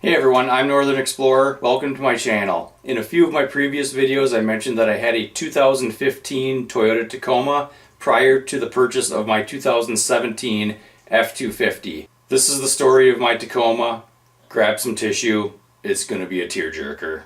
Hey everyone, I'm Northern Explorer. Welcome to my channel. In a few of my previous videos I mentioned that I had a 2015 Toyota Tacoma prior to the purchase of my 2017 F-250. This is the story of my Tacoma. Grab some tissue, it's gonna be a tearjerker.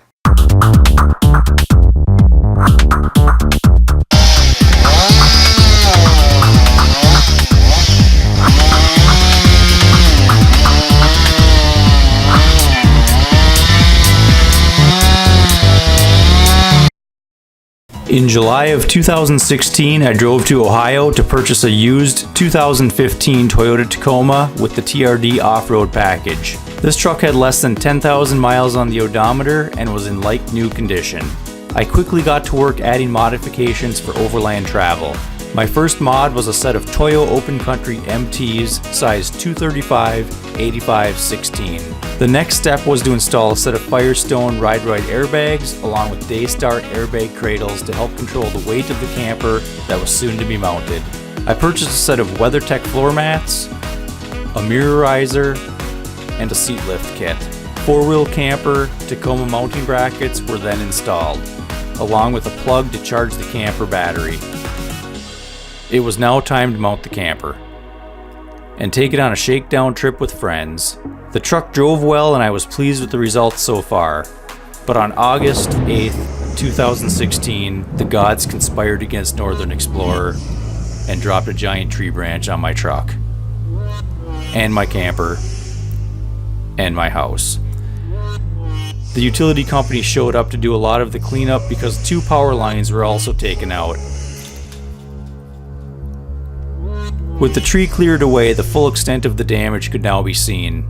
In July of 2016, I drove to Ohio to purchase a used 2015 Toyota Tacoma with the TRD off-road package. This truck had less than 10,000 miles on the odometer and was in like-new condition. I quickly got to work adding modifications for overland travel. My first mod was a set of Toyo Open Country MTs size 235, 85, 16. The next step was to install a set of Firestone ride-right airbags along with Daystar airbag cradles to help control the weight of the camper that was soon to be mounted. I purchased a set of WeatherTech floor mats, a mirrorizer, and a seat lift kit. Four-wheel camper Tacoma mounting brackets were then installed, along with a plug to charge the camper battery. It was now time to mount the camper and take it on a shakedown trip with friends. The truck drove well and I was pleased with the results so far, but on August 8th, 2016, the gods conspired against Northern Explorer and dropped a giant tree branch on my truck, and my camper, and my house. The utility company showed up to do a lot of the cleanup because 2 power lines were also taken out. With the tree cleared away, the full extent of the damage could now be seen.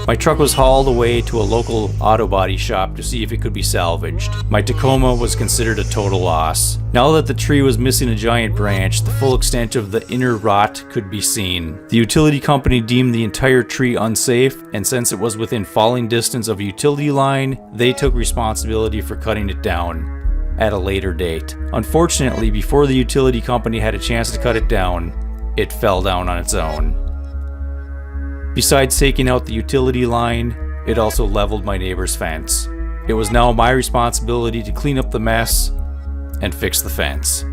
My truck was hauled away to a local auto body shop to see if it could be salvaged. My Tacoma was considered a total loss. Now that the tree was missing a giant branch, the full extent of the inner rot could be seen. The utility company deemed the entire tree unsafe, and since it was within falling distance of a utility line, they took responsibility for cutting it down at a later date. Unfortunately, before the utility company had a chance to cut it down, it fell down on its own. Besides taking out the utility line, it also leveled my neighbor's fence. It was now my responsibility to clean up the mess and fix the fence.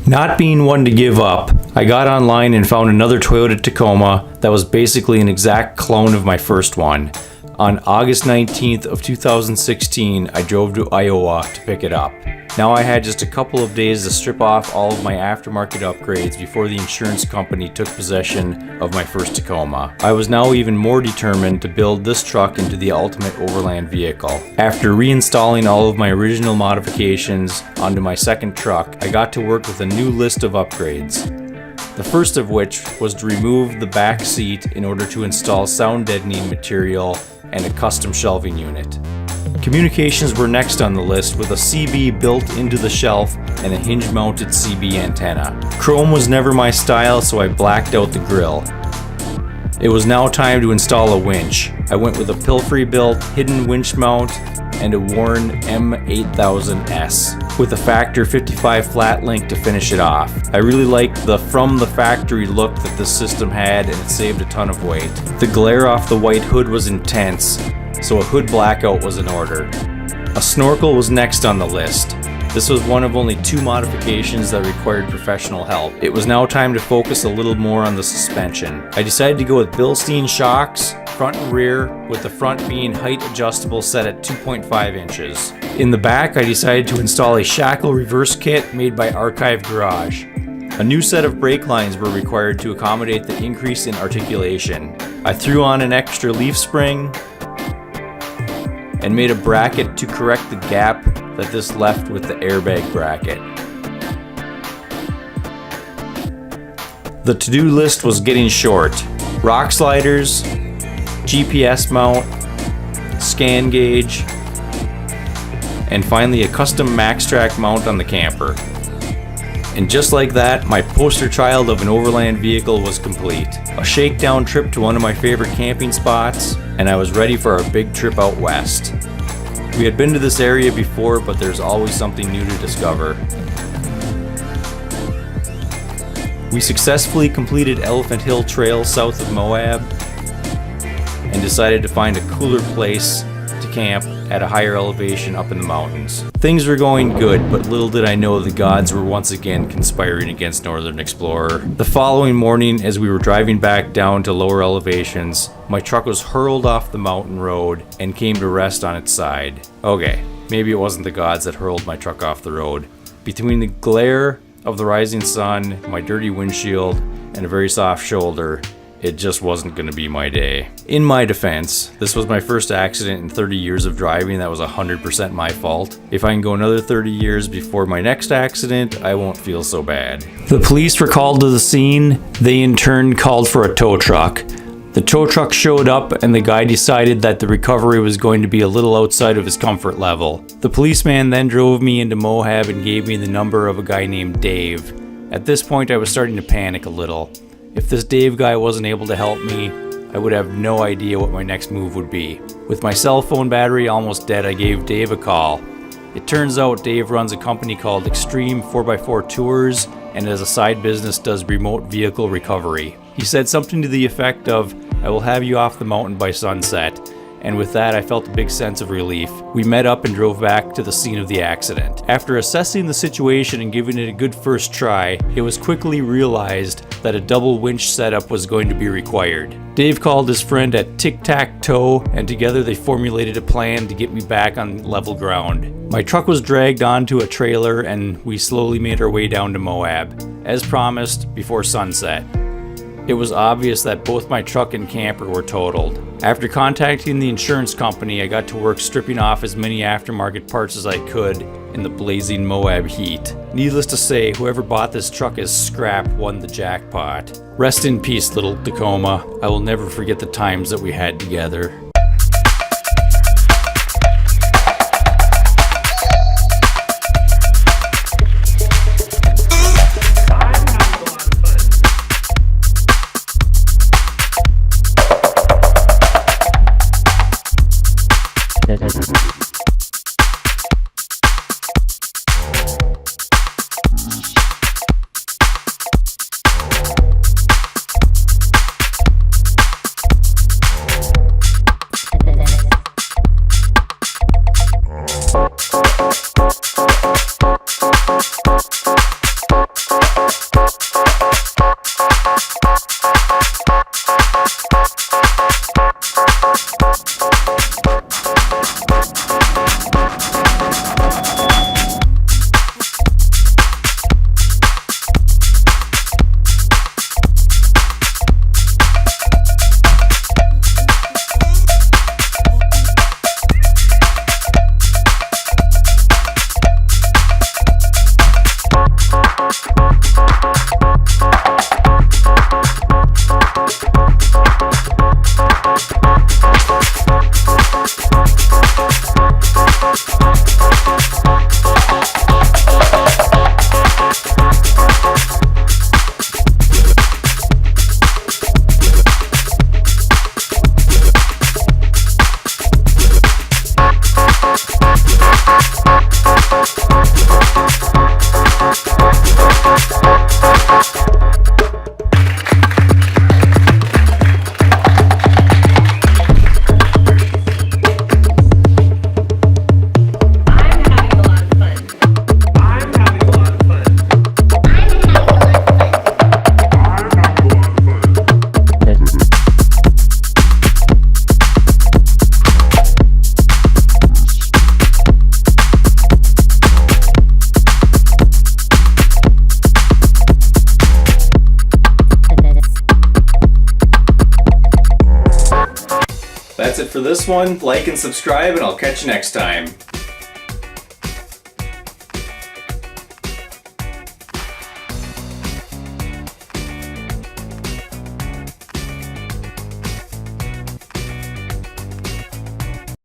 Not being one to give up, I got online and found another Toyota Tacoma that was basically an exact clone of my first one. On August 19th of 2016, I drove to Iowa to pick it up. Now I had just a couple of days to strip off all of my aftermarket upgrades before the insurance company took possession of my first Tacoma. I was now even more determined to build this truck into the ultimate overland vehicle. After reinstalling all of my original modifications onto my second truck, I got to work with a new list of upgrades. The first of which was to remove the back seat in order to install sound deadening material and a custom shelving unit. Communications were next on the list with a CB built into the shelf and a hinge-mounted CB antenna. Chrome was never my style, so I blacked out the grille. It was now time to install a winch. I went with a Pilfrey-built hidden winch mount and a Warren M8000S with a factor 55 flat link to finish it off. I really liked the from the factory look that this system had, and it saved a ton of weight. The glare off the white hood was intense, so a hood blackout was in order. A snorkel was next on the list. This was one of only 2 modifications that required professional help. It was now time to focus a little more on the suspension. I decided to go with Bilstein shocks, front and rear, with the front being height adjustable set at 2.5 inches. In the back, I decided to install a shackle reverse kit made by Archive Garage. A new set of brake lines were required to accommodate the increase in articulation. I threw on an extra leaf spring and made a bracket to correct the gap that this left with the airbag bracket. The to-do list was getting short. Rock sliders, GPS mount, scan gauge, and finally a custom MaxTrack mount on the camper. And just like that, my poster child of an overland vehicle was complete. A shakedown trip to one of my favorite camping spots, and I was ready for our big trip out west. We had been to this area before, but there's always something new to discover. We successfully completed Elephant Hill Trail south of Moab, and decided to find a cooler place to camp at a higher elevation up in the mountains. Things were going good, but little did I know the gods were once again conspiring against Northern Explorer. The following morning, as we were driving back down to lower elevations, my truck was hurled off the mountain road and came to rest on its side. Okay, maybe it wasn't the gods that hurled my truck off the road. Between the glare of the rising sun, my dirty windshield, and a very soft shoulder, it just wasn't going to be my day. In my defense, this was my first accident in 30 years of driving that was 100% my fault. If I can go another 30 years before my next accident, I won't feel so bad. The police were called to the scene. They in turn called for a tow truck. The tow truck showed up and the guy decided that the recovery was going to be a little outside of his comfort level. The policeman then drove me into Moab and gave me the number of a guy named Dave. At this point, I was starting to panic a little. If this Dave guy wasn't able to help me, I would have no idea what my next move would be. With my cell phone battery almost dead, I gave Dave a call. It turns out Dave runs a company called Extreme 4x4 Tours and as a side business does remote vehicle recovery. He said something to the effect of, "I will have you off the mountain by sunset." And with that, I felt a big sense of relief. We met up and drove back to the scene of the accident. After assessing the situation and giving it a good first try, it was quickly realized that a double winch setup was going to be required. Dave called his friend at Tic-Tac-Toe, and together they formulated a plan to get me back on level ground. My truck was dragged onto a trailer and we slowly made our way down to Moab, as promised, before sunset. It was obvious that both my truck and camper were totaled. After contacting the insurance company, I got to work stripping off as many aftermarket parts as I could in the blazing Moab heat. Needless to say, whoever bought this truck as scrap won the jackpot. Rest in peace, little Tacoma. I will never forget the times that we had together. That's it for this one. Like and subscribe, and I'll catch you next time.